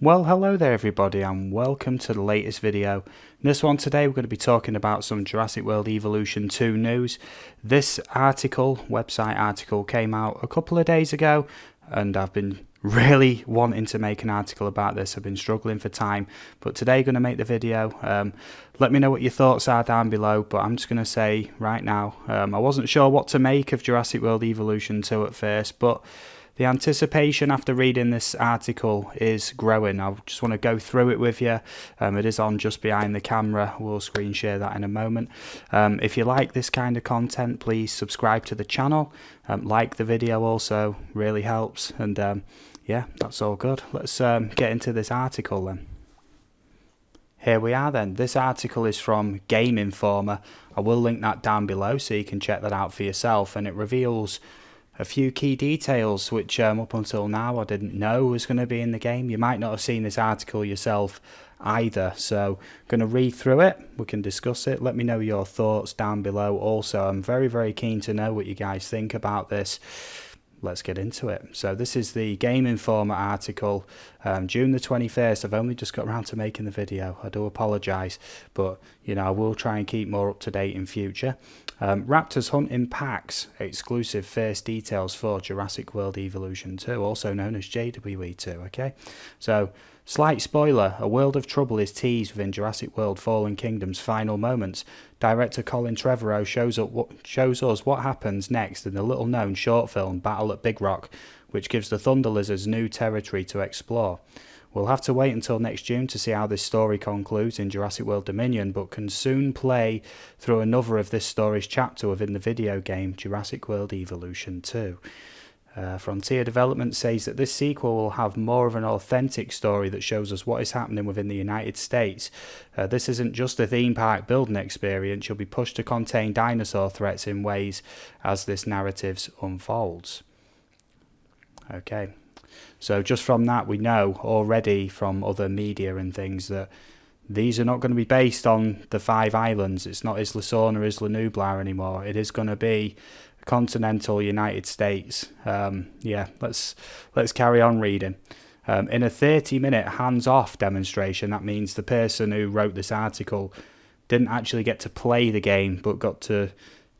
Well, hello there everybody and welcome to the latest video. In this one today we're going to be talking about some Jurassic World Evolution 2 news. This website article came out a couple of days ago and I've been really wanting to make an article about this. I've been struggling for time, but today I'm going to make the video. Let me know what your thoughts are down below, but I'm just going to say right now, I wasn't sure what to make of Jurassic World Evolution 2 at first, but the anticipation after reading this article is growing. I just want to go through it with you. It is on just behind the camera. We'll screen share that in a moment. If you like this kind of content, please subscribe to the channel. Like the video also, really helps. And yeah, that's all good. Let's get into this article then. Here we are then. This article is from Game Informer. I will link that down below so you can check that out for yourself, and it reveals a few key details which up until now I didn't know was going to be in the game. You might not have seen this article yourself either, so I'm going to read through it. We can discuss it. Let me know your thoughts down below. Also, I'm very keen to know what you guys think about this. Let's get into it. So this is the Game Informer article, June the 21st. I've only just got around to making the video. I do apologise, but you know, I will try and keep more up to date in future. Raptors hunt in packs, exclusive first details for Jurassic World Evolution 2, also known as JWE2, okay? So, slight spoiler, a world of trouble is teased within Jurassic World Fallen Kingdom's final moments. Director Colin Trevorrow shows us what happens next in the little-known short film Battle at Big Rock, which gives the Thunder Lizards new territory to explore. We'll have to wait until next June to see how this story concludes in Jurassic World Dominion, but can soon play through another of this story's chapter within the video game Jurassic World Evolution 2. Frontier Development says that this sequel will have more of an authentic story that shows us what is happening within the United States. This isn't just a theme park building experience. You'll be pushed to contain dinosaur threats in ways as this narrative unfolds. Okay. So just from that, we know already from other media and things that these are not going to be based on the 5 islands. It's not Isla Sorna, Isla Nublar anymore. It is going to be continental United States. Yeah, let's carry on reading. In a 30-minute hands-off demonstration, that means the person who wrote this article didn't actually get to play the game, but got to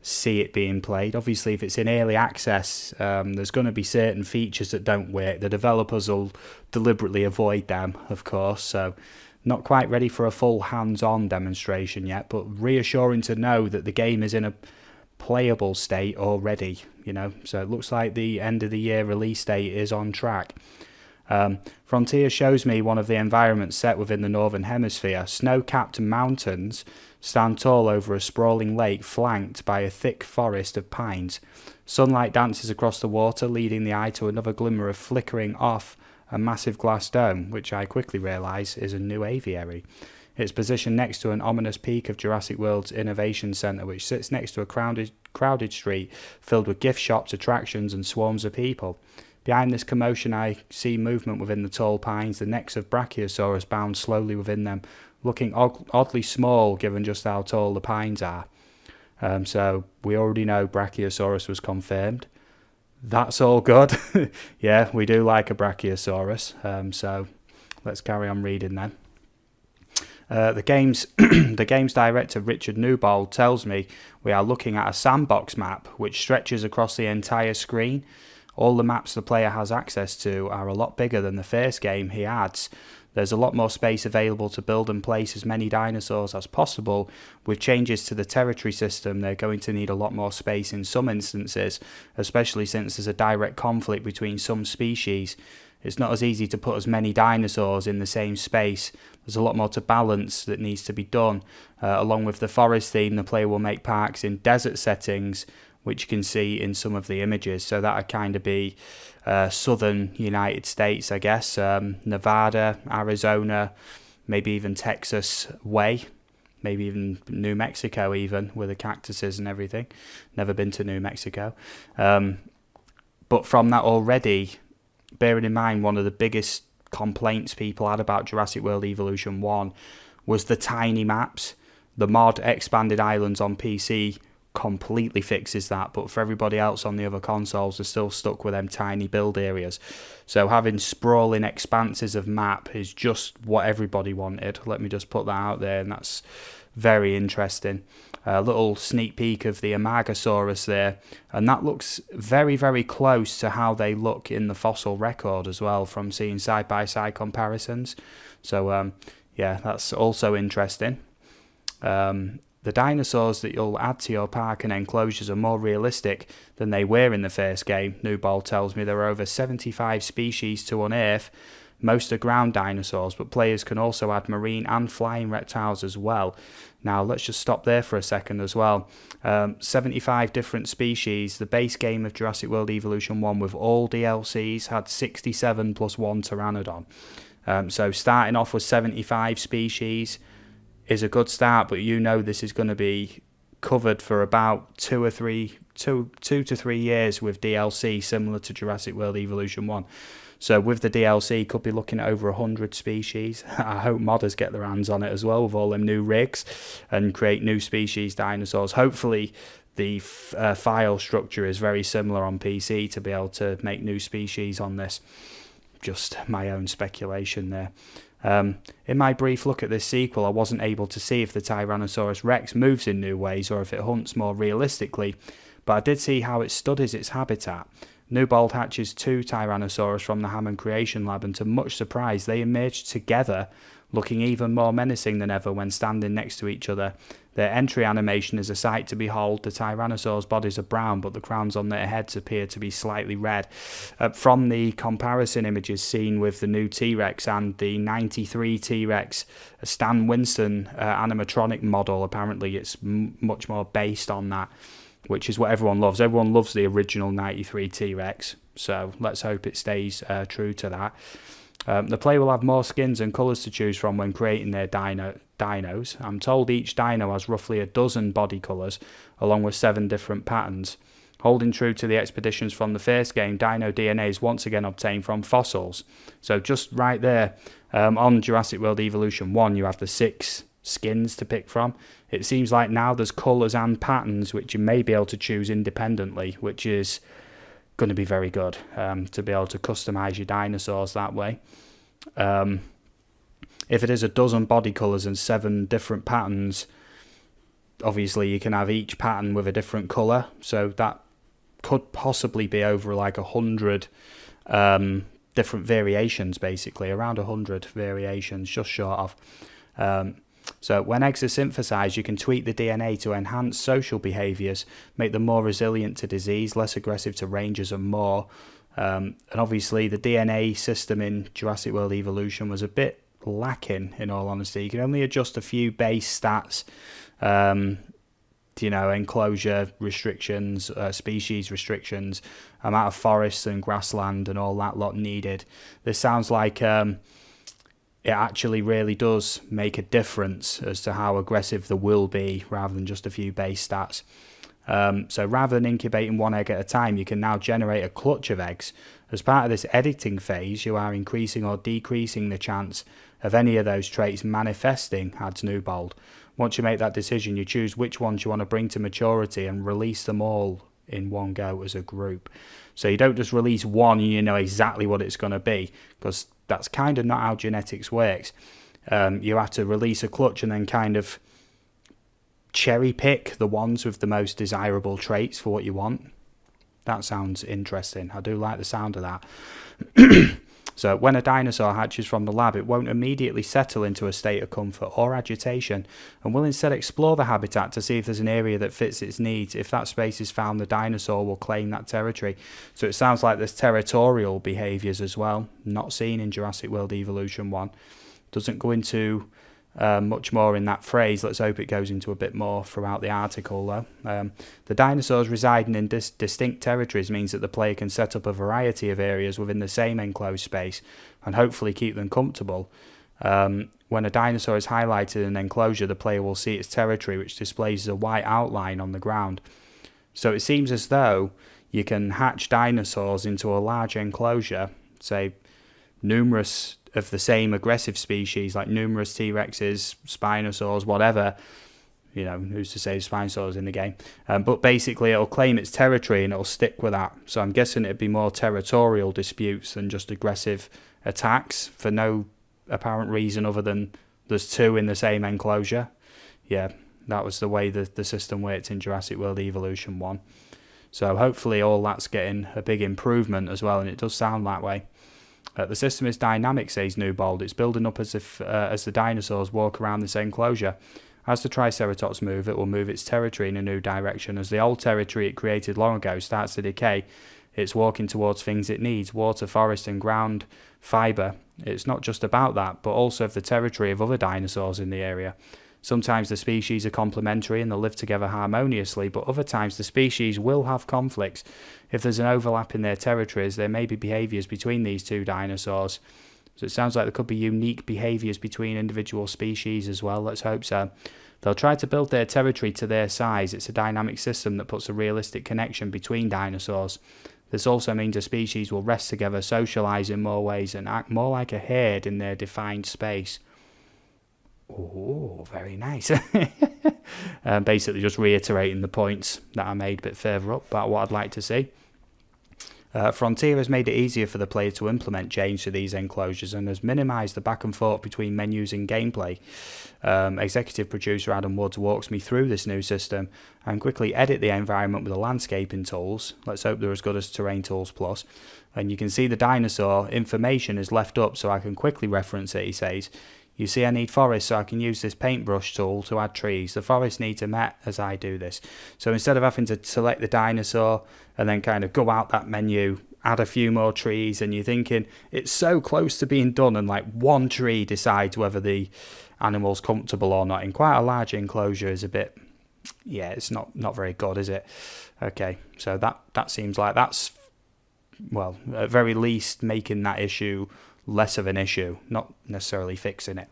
see it being played. Obviously, if it's in early access, there's going to be certain features that don't work. The developers will deliberately avoid them, of course, so not quite ready for a full hands-on demonstration yet, but reassuring to know that the game is in a playable state already, you know, so it looks like the end of the year release date is on track. Frontier shows me one of the environments set within the Northern Hemisphere. Snow-capped mountains stand tall over a sprawling lake flanked by a thick forest of pines. Sunlight dances across the water, leading the eye to another glimmer of flickering off a massive glass dome, which I quickly realise is a new aviary. It's positioned next to an ominous peak of Jurassic World's Innovation Centre, which sits next to a crowded street filled with gift shops, attractions and swarms of people. Behind this commotion, I see movement within the tall pines. The necks of Brachiosaurus bound slowly within them, looking oddly small given just how tall the pines are. So we already know Brachiosaurus was confirmed. That's all good. Yeah, we do like a Brachiosaurus. So let's carry on reading then. The game's director Richard Newbold tells me we are looking at a sandbox map which stretches across the entire screen. All the maps the player has access to are a lot bigger than the first game, he adds. There's a lot more space available to build and place as many dinosaurs as possible. With changes to the territory system, they're going to need a lot more space in some instances, especially since there's a direct conflict between some species. It's not as easy to put as many dinosaurs in the same space. There's a lot more to balance that needs to be done. Along with the forest theme, the player will make parks in desert settings, which you can see in some of the images. So that would kind of be southern United States, I guess. Nevada, Arizona, maybe even Texas way. Maybe even New Mexico even, with the cactuses and everything. Never been to New Mexico. But from that already, bearing in mind one of the biggest complaints people had about Jurassic World Evolution 1 was the tiny maps. The mod Expanded Islands on PC completely fixes that, but for everybody else on the other consoles, they're still stuck with them tiny build areas. So having sprawling expanses of map is just what everybody wanted. Let me just put that out there, and that's very interesting. A little sneak peek of the Amagasaurus there, and that looks very, very close to how they look in the fossil record as well, from seeing side-by-side comparisons. So yeah, that's also interesting. The dinosaurs that you'll add to your park and enclosures are more realistic than they were in the first game. Newbold tells me there are over 75 species to unearth. Most are ground dinosaurs, but players can also add marine and flying reptiles as well. Now, let's just stop there for a second as well. 75 different species. The base game of Jurassic World Evolution 1 with all DLCs had 67 plus 1 Pteranodon. So starting off with 75 species is a good start, but you know this is going to be covered for about 2 to 3 years with DLC, similar to Jurassic World Evolution 1. So with the DLC, could be looking at over 100 species. I hope modders get their hands on it as well with all them new rigs and create new species dinosaurs. Hopefully the file structure is very similar on PC to be able to make new species on this. Just my own speculation there. In my brief look at this sequel, I wasn't able to see if the Tyrannosaurus Rex moves in new ways or if it hunts more realistically, but I did see how it studies its habitat. Newbold hatches 2 Tyrannosaurus from the Hammond Creation Lab, and to much surprise they emerged together, looking even more menacing than ever when standing next to each other. Their entry animation is a sight to behold. The Tyrannosaur's bodies are brown, but the crowns on their heads appear to be slightly red. From the comparison images seen with the new T-Rex and the 93 T-Rex, a Stan Winston animatronic model, apparently it's much more based on that, which is what everyone loves. Everyone loves the original 93 T-Rex, so let's hope it stays true to that. The player will have more skins and colours to choose from when creating their dinos. I'm told each dino has roughly a dozen body colours, along with 7 different patterns. Holding true to the expeditions from the first game, dino DNA is once again obtained from fossils. So just right there, on Jurassic World Evolution 1, you have the 6 skins to pick from. It seems like now there's colours and patterns which you may be able to choose independently, which is going to be very good, to be able to customize your dinosaurs that way. If it is a dozen body colors and 7 different patterns, obviously you can have each pattern with a different color, so that could possibly be over like 100 different variations, basically around 100 variations, just short of. So when eggs are synthesized, you can tweak the DNA to enhance social behaviors, make them more resilient to disease, less aggressive to rangers, and more. And obviously the DNA system in Jurassic World Evolution was a bit lacking, in all honesty. You can only adjust a few base stats, enclosure restrictions, species restrictions, amount of forests and grassland and all that lot needed. This sounds like it actually really does make a difference as to how aggressive the will be, rather than just a few base stats. So rather than incubating 1 egg at a time, you can now generate a clutch of eggs. As part of this editing phase, you are increasing or decreasing the chance of any of those traits manifesting, adds Newbold. Once you make that decision, you choose which ones you want to bring to maturity and release them all in one go as a group. So you don't just release one and you know exactly what it's going to be, because that's kind of not how genetics works. You have to release a clutch and then kind of cherry pick the ones with the most desirable traits for what you want. That sounds interesting. I do like the sound of that. So when a dinosaur hatches from the lab, it won't immediately settle into a state of comfort or agitation, and will instead explore the habitat to see if there's an area that fits its needs. If that space is found, the dinosaur will claim that territory. So it sounds like there's territorial behaviours as well, not seen in Jurassic World Evolution 1. Doesn't go into much more in that phrase. Let's hope it goes into a bit more throughout the article though. The dinosaurs residing in distinct territories means that the player can set up a variety of areas within the same enclosed space and hopefully keep them comfortable. When a dinosaur is highlighted in an enclosure, the player will see its territory, which displays a white outline on the ground. So it seems as though you can hatch dinosaurs into a large enclosure, say numerous of the same aggressive species, like numerous T-Rexes, Spinosaurs, whatever. You know, who's to say Spinosaurus in the game? But basically, it'll claim its territory and it'll stick with that. So I'm guessing it'd be more territorial disputes than just aggressive attacks for no apparent reason other than there's two in the same enclosure. Yeah, that was the way the system worked in Jurassic World Evolution 1. So hopefully all that's getting a big improvement as well, and it does sound that way. The system is dynamic, says Newbold. It's building up as the dinosaurs walk around this enclosure. As the Triceratops move, it will move its territory in a new direction. As the old territory it created long ago starts to decay, it's walking towards things it needs: water, forest and ground fibre. It's not just about that, but also of the territory of other dinosaurs in the area. Sometimes the species are complementary and they'll live together harmoniously, but other times the species will have conflicts. If there's an overlap in their territories, there may be behaviours between these two dinosaurs. So it sounds like there could be unique behaviours between individual species as well. Let's hope so. They'll try to build their territory to their size. It's a dynamic system that puts a realistic connection between dinosaurs. This also means a species will rest together, socialise in more ways, and act more like a herd in their defined space. Oh, very nice. Basically just reiterating the points that I made a bit further up about what I'd like to see. Frontier has made it easier for the player to implement change to these enclosures and has minimised the back and forth between menus and gameplay. Executive producer Adam Woods walks me through this new system and quickly edit the environment with the landscaping tools. Let's hope they're as good as Terrain Tools Plus. And you can see the dinosaur information is left up so I can quickly reference it, he says. You see, I need forest, so I can use this paintbrush tool to add trees. The forest needs a met as I do this. So instead of having to select the dinosaur and then kind of go out that menu, add a few more trees, and you're thinking it's so close to being done and like one tree decides whether the animal's comfortable or not in quite a large enclosure is a bit, yeah, it's not very good, is it? Okay, so that seems like that's, well, at very least making that issue less of an issue, not necessarily fixing it.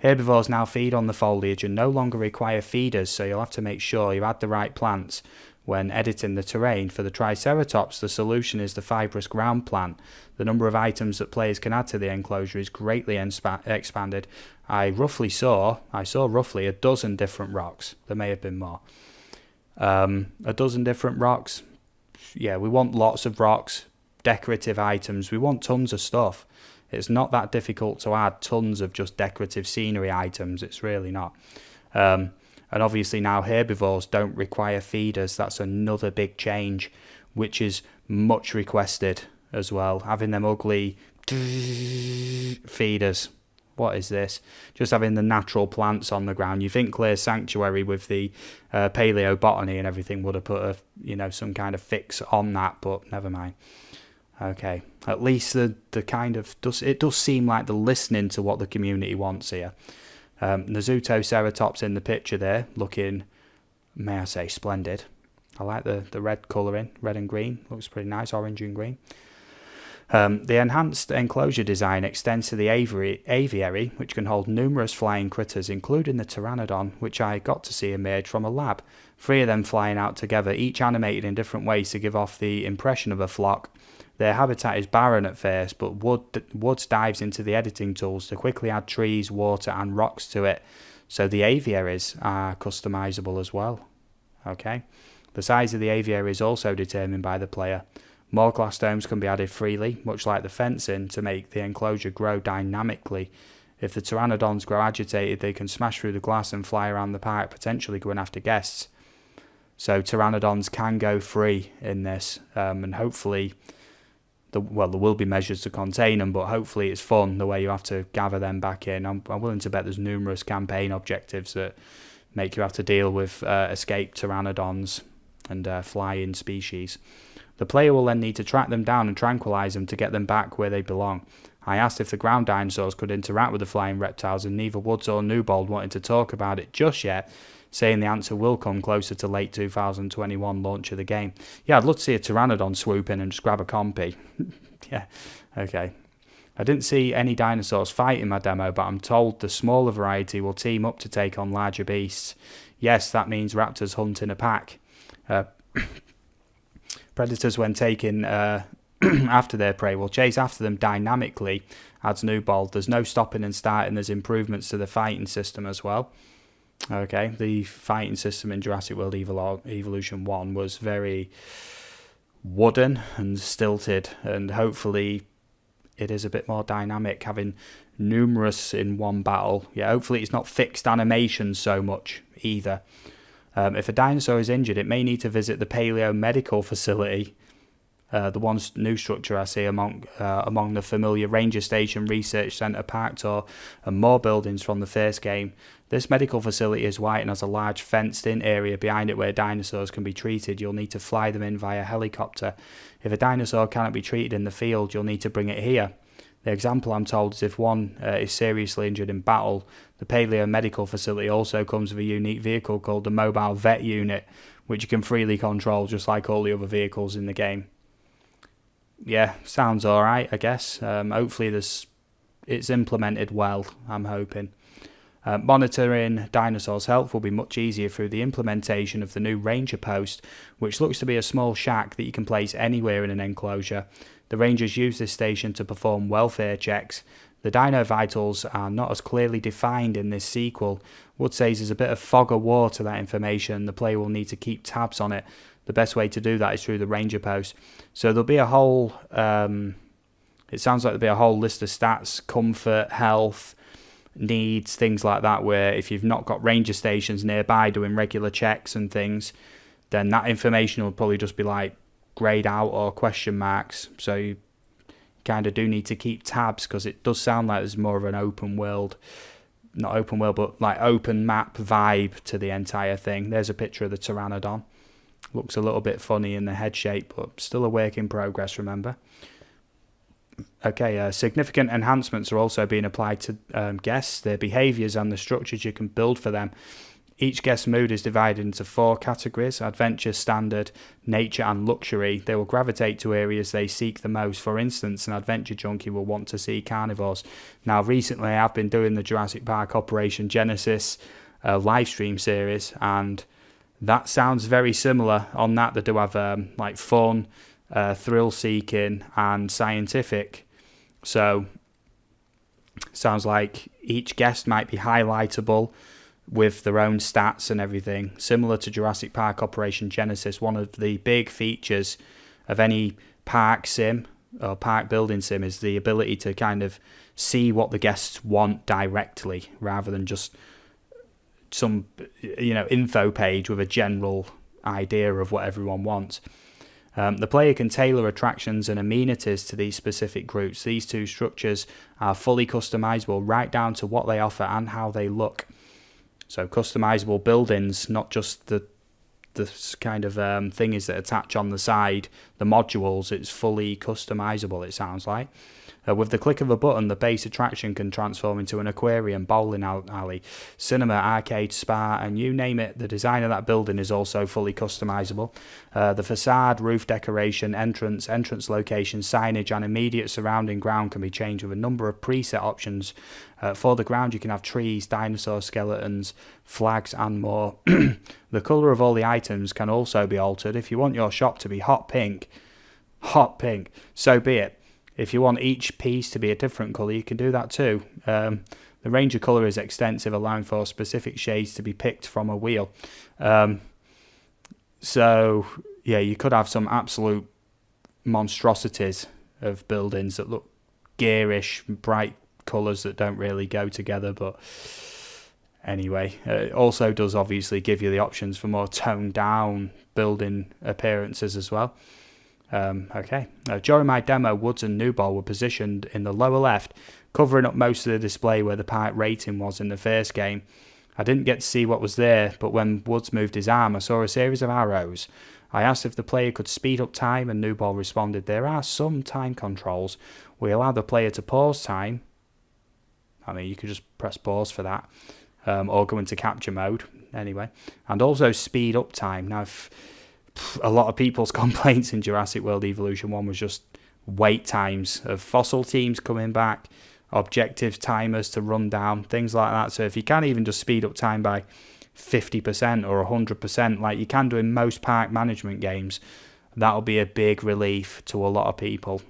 Herbivores now feed on the foliage and no longer require feeders, so you'll have to make sure you add the right plants when editing the terrain. For the Triceratops, the solution is the fibrous ground plant. The number of items that players can add to the enclosure is greatly expanded. I saw roughly a dozen different rocks. There may have been more. A dozen different rocks. Yeah, we want lots of rocks. Decorative items, we want tons of stuff. It's not that difficult to add tons of just decorative scenery items, it's really not. And obviously now herbivores don't require feeders. That's another big change, which is much requested as well. Having them ugly feeders, what is this? Just having the natural plants on the ground. You think Clear Sanctuary with the paleobotany and everything would have put some kind of fix on that, but never mind. Okay, at least the kind of it does seem like they're listening to what the community wants here. The Zootoceratops in the picture there, looking, may I say, splendid. I like the red colouring, red and green, looks pretty nice, orange and green. The enhanced enclosure design extends to the aviary, which can hold numerous flying critters, including the pteranodon, which I got to see emerge from a lab. 3 of them flying out together, each animated in different ways to give off the impression of a flock. Their habitat is barren at first, but Woods dives into the editing tools to quickly add trees, water and rocks to it, so the aviaries are customizable as well. Okay, the size of the aviary is also determined by the player. More glass domes can be added freely, much like the fencing, to make the enclosure grow dynamically. If the pteranodons grow agitated, they can smash through the glass and fly around the park, potentially going after guests. So pteranodons can go free in this, and hopefully there will be measures to contain them, but hopefully it's fun the way you have to gather them back in. I'm willing to bet there's numerous campaign objectives that make you have to deal with escaped pteranodons and flying species. The player will then need to track them down and tranquilize them to get them back where they belong. I asked if the ground dinosaurs could interact with the flying reptiles, and neither Woods or Newbold wanted to talk about it just yet, saying the answer will come closer to late 2021 launch of the game. Yeah, I'd love to see a pteranodon swoop in and just grab a compy. Yeah, okay. I didn't see any dinosaurs fight in my demo, but I'm told the smaller variety will team up to take on larger beasts. Yes, that means raptors hunt in a pack. Predators, when taken after their prey, will chase after them dynamically, adds Newbold. There's no stopping and starting, there's improvements to the fighting system as well. Okay, the fighting system in Jurassic World Evolution 1 was very wooden and stilted, and hopefully it is a bit more dynamic, having numerous in one battle. Yeah, hopefully it's not fixed animations so much either. If a dinosaur is injured, it may need to visit the Paleo Medical Facility, the one new structure I see among the familiar Ranger Station, Research Centre, Park Tour, and more buildings from the first game. This medical facility is white and has a large fenced-in area behind it where dinosaurs can be treated. You'll need to fly them in via helicopter. If a dinosaur cannot be treated in the field, you'll need to bring it here. The example I'm told is if one is seriously injured in battle. The Paleo Medical Facility also comes with a unique vehicle called the Mobile Vet Unit, which you can freely control just like all the other vehicles in the game. Yeah, sounds alright, I guess. Hopefully it's implemented well, I'm hoping. Monitoring dinosaurs' health will be much easier through the implementation of the new Ranger Post, which looks to be a small shack that you can place anywhere in an enclosure. The Rangers use this station to perform welfare checks. The dino vitals are not as clearly defined in this sequel. Wood says there's a bit of fog of war to that information. The player will need to keep tabs on it. The best way to do that is through the Ranger Post. So there'll be a whole, it sounds like there'll be a whole list of stats, comfort, health, needs, things like that, where if you've not got ranger stations nearby doing regular checks and things, then that information will probably just be like grayed out or question marks. So you kind of do need to keep tabs, because it does sound like there's more of an open world, not open world, but like open map vibe to the entire thing. There's a picture of the Pteranodon. Looks a little bit funny in the head shape, but still a work in progress, remember. Okay, significant enhancements are also being applied to guests, their behaviours and the structures you can build for them. Each guest mood is divided into 4 categories: adventure, standard, nature and luxury. They will gravitate to areas they seek the most. For instance, an adventure junkie will want to see carnivores. Now recently I've been doing the Jurassic Park Operation Genesis live stream series, and that sounds very similar. On that they do have like fun, thrill-seeking and scientific. So sounds like each guest might be highlightable with their own stats and everything, similar to Jurassic Park Operation Genesis. One of the big features of any park sim or park building sim is the ability to kind of see what the guests want directly, rather than just some info page with a general idea of what everyone wants. The player can tailor attractions and amenities to these specific groups. These 2 structures are fully customizable right down to what they offer and how they look. So customizable buildings, not just the kind of thingies that attach on the side, the modules. It's fully customizable, it sounds like. With the click of a button, the base attraction can transform into an aquarium, bowling alley, cinema, arcade, spa, and you name it. The design of that building is also fully customizable. The facade, roof decoration, entrance location, signage, and immediate surrounding ground can be changed with a number of preset options. For the ground, you can have trees, dinosaur skeletons, flags, and more. The colour of all the items can also be altered. If you want your shop to be hot pink, so be it. If you want each piece to be a different colour, you can do that too. The range of colour is extensive, allowing for specific shades to be picked from a wheel. So, yeah, you could have some absolute monstrosities of buildings that look garish, bright colours that don't really go together. But anyway, it also does obviously give you the options for more toned down building appearances as well. Okay. During my demo, Woods and Newball were positioned in the lower left, covering up most of the display where the park rating was in the first game. I didn't get to see what was there, but when Woods moved his arm, I saw a series of arrows. I asked if the player could speed up time, and Newball responded, "There are some time controls. We allow the player to pause time." I mean, you could just press pause for that, or go into capture mode, anyway. And also speed up time. Now, if a lot of people's complaints in Jurassic World Evolution 1 was just wait times of fossil teams coming back, objective timers to run down, things like that. So if you can even just speed up time by 50% or 100%, like you can do in most park management games, that'll be a big relief to a lot of people.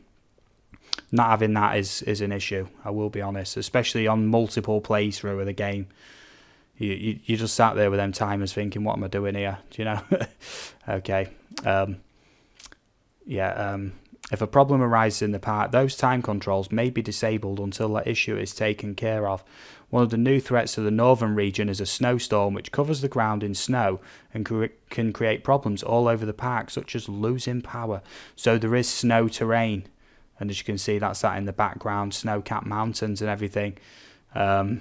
Not having that is an issue, I will be honest, especially on multiple playthrough of the game. You just sat there with them timers thinking, what am I doing here? Do you know? Okay. If a problem arises in the park, those time controls may be disabled until that issue is taken care of. One of the new threats to the northern region is a snowstorm which covers the ground in snow and can create problems all over the park, such as losing power. So there is snow terrain, and as you can see, that's that in the background, snow-capped mountains and everything. So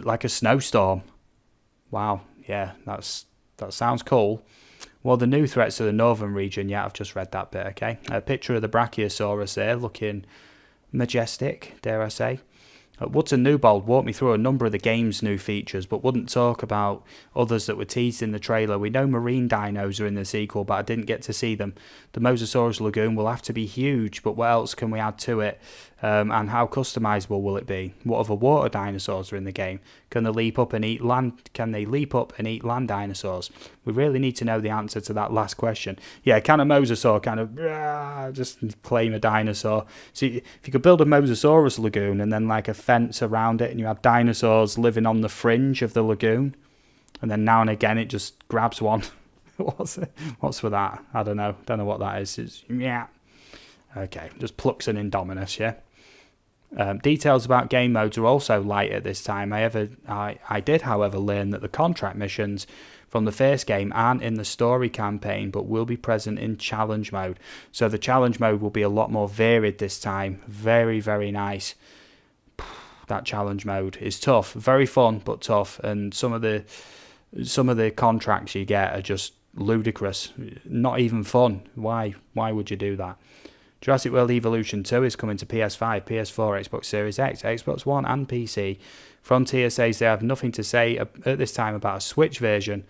like a snowstorm. Wow, yeah, that sounds cool. Well, the new threats to the northern region, yeah, I've just read that bit, okay. A picture of the Brachiosaurus there, looking majestic, dare I say. Woodson Newbold walked me through a number of the game's new features, but wouldn't talk about others that were teased in the trailer. We know marine dinos are in the sequel, but I didn't get to see them. The Mosasaurus Lagoon will have to be huge, but what else can we add to it? And how customizable will it be? What other water dinosaurs are in the game? Can they leap up and eat land? Can they leap up and eat land dinosaurs? We really need to know the answer to that last question. Yeah, can a mosasaur kind of just claim a dinosaur? See, if you could build a Mosasaurus lagoon and then like a fence around it, and you have dinosaurs living on the fringe of the lagoon, and then now and again it just grabs one. What's with that? I don't know. Don't know what that is. It's, yeah. Okay, just plucks an Indominus, yeah. Details about game modes are also light at this time. I did, however, learn that the contract missions from the first game aren't in the story campaign, but will be present in challenge mode. So the challenge mode will be a lot more varied this time. Very, very nice. That challenge mode is tough, very fun, but tough. And some of the contracts you get are just ludicrous. Not even fun. Why would you do that? Jurassic World Evolution 2 is coming to PS5, PS4, Xbox Series X, Xbox One and PC. Frontier says they have nothing to say at this time about a Switch version.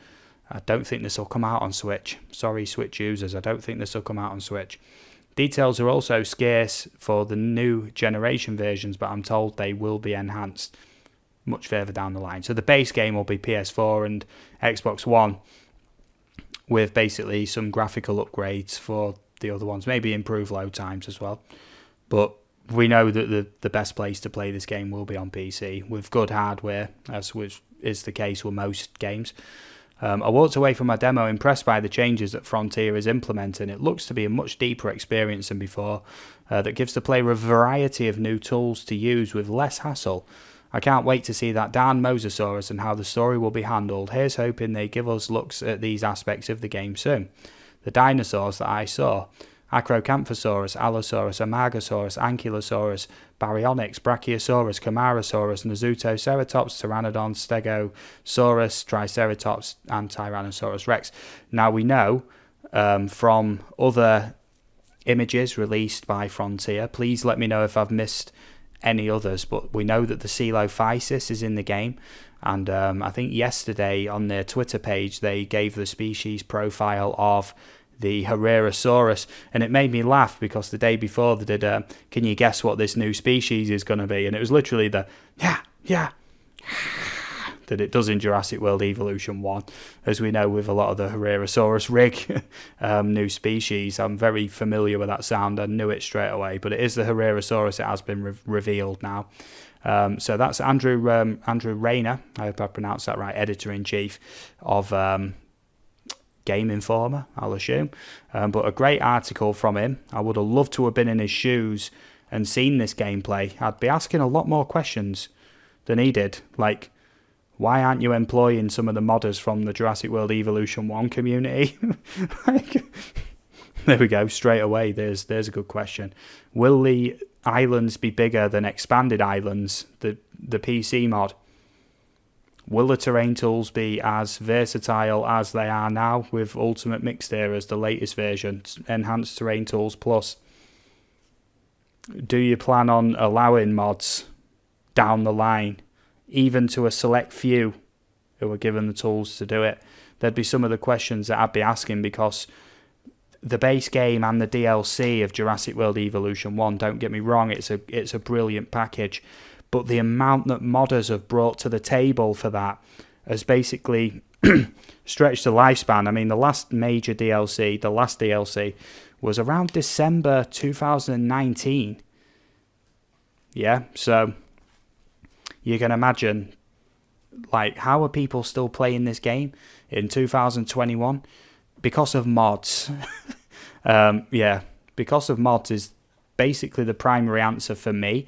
I don't think this will come out on Switch. Sorry, Switch users, I don't think this will come out on Switch. Details are also scarce for the new generation versions, but I'm told they will be enhanced much further down the line. So the base game will be PS4 and Xbox One with basically some graphical upgrades for the other ones, maybe improve load times as well. But we know that the best place to play this game will be on PC with good hardware, as is the case with most games. I walked away from my demo impressed by the changes that Frontier is implementing. It looks to be a much deeper experience than before, that gives the player a variety of new tools to use with less hassle. I can't wait to see that darn Mosasaurus and how the story will be handled. Here's hoping they give us looks at these aspects of the game soon. The dinosaurs that I saw: Acrocanthosaurus, Allosaurus, Amargasaurus, Ankylosaurus, Baryonyx, Brachiosaurus, Camarasaurus, Nazutoceratops, Pteranodon, Stegosaurus, Triceratops, and Tyrannosaurus Rex. Now we know from other images released by Frontier, please let me know if I've missed any others, but we know that the Coelophysis is in the game, and I think yesterday on their Twitter page they gave the species profile of the Herrerasaurus, and it made me laugh because the day before they did can you guess what this new species is going to be, and it was literally the yeah that it does in Jurassic World Evolution 1, as we know with a lot of the Herrerasaurus rig new species. I'm very familiar with that sound, I knew it straight away, but it is the Herrerasaurus. It has been revealed now. So that's Andrew Rayner, I hope I pronounced that right, editor-in-chief of Game Informer, I'll assume. But a great article from him. I would have loved to have been in his shoes and seen this gameplay. I'd be asking a lot more questions than he did. Like, why aren't you employing some of the modders from the Jurassic World Evolution 1 community? There we go, straight away. There's a good question. Will the islands be bigger than Expanded Islands, the PC mod? Will the terrain tools be as versatile as they are now with Ultimate Mixed Eras, the latest version, Enhanced Terrain Tools Plus? Do you plan on allowing mods down the line, even to a select few who are given the tools to do it? There'd be some of the questions that I'd be asking, because the base game and the DLC of Jurassic World Evolution 1, don't get me wrong, it's a brilliant package. But the amount that modders have brought to the table for that has basically stretched the lifespan. I mean, the last major DLC, the last DLC, was around December 2019. Yeah, so you can imagine Like, how are people still playing this game in 2021? Because of mods. Yeah, because of mods is basically the primary answer for me.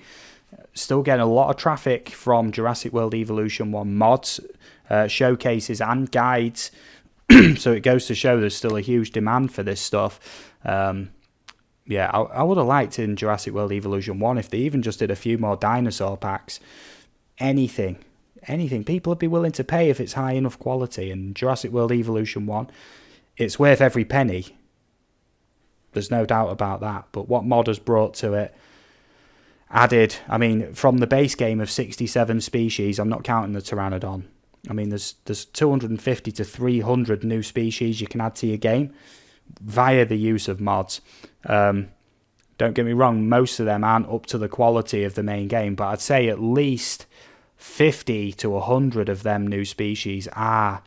Still getting a lot of traffic from Jurassic World Evolution 1 mods, showcases and guides. So it goes to show there's still a huge demand for this stuff. Yeah, I would have liked in Jurassic World Evolution 1 if they even just did a few more dinosaur packs. Anything. People would be willing to pay if it's high enough quality. And Jurassic World Evolution 1, it's worth every penny. There's no doubt about that. But what mod has brought to it, added, I mean, from the base game of 67 species, I'm not counting the Pteranodon. I mean, there's 250 to 300 new species you can add to your game via the use of mods. Don't get me wrong, most of them aren't up to the quality of the main game, but I'd say at least 50 to 100 of them new species are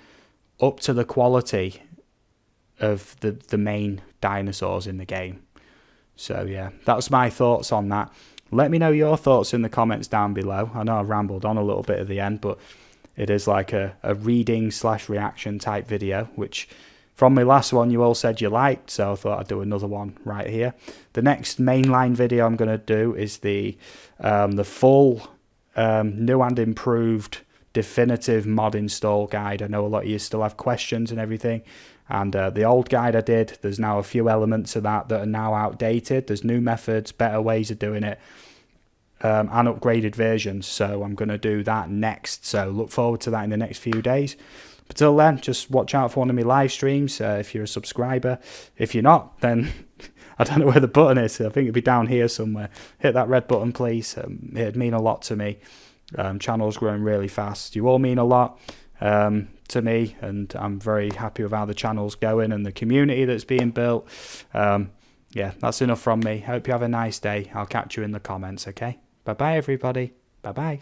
up to the quality of the main dinosaurs in the game. So yeah, that's my thoughts on that. Let me know your thoughts in the comments down below. I know I rambled on a little bit at the end, but it is like a reading / reaction type video, which from my last one you all said you liked, so I thought I'd do another one right here. The next mainline video I'm going to do is the full new and improved definitive mod install guide. I know a lot of you still have questions and everything, and the old guide I did, there's now a few elements of that are now outdated. There's new methods, better ways of doing it, and upgraded versions, so I'm going to do that next, so look forward to that in the next few days. But till then, just watch out for one of my live streams if you're a subscriber. If you're not, then I don't know where the button is. I think it'd be down here somewhere. Hit that red button, please. It'd mean a lot to me. Channel's growing really fast. You all mean a lot to me, and I'm very happy with how the channel's going and the community that's being built. Yeah, that's enough from me. Hope you have a nice day. I'll catch you in the comments, okay? Bye-bye, everybody. Bye-bye.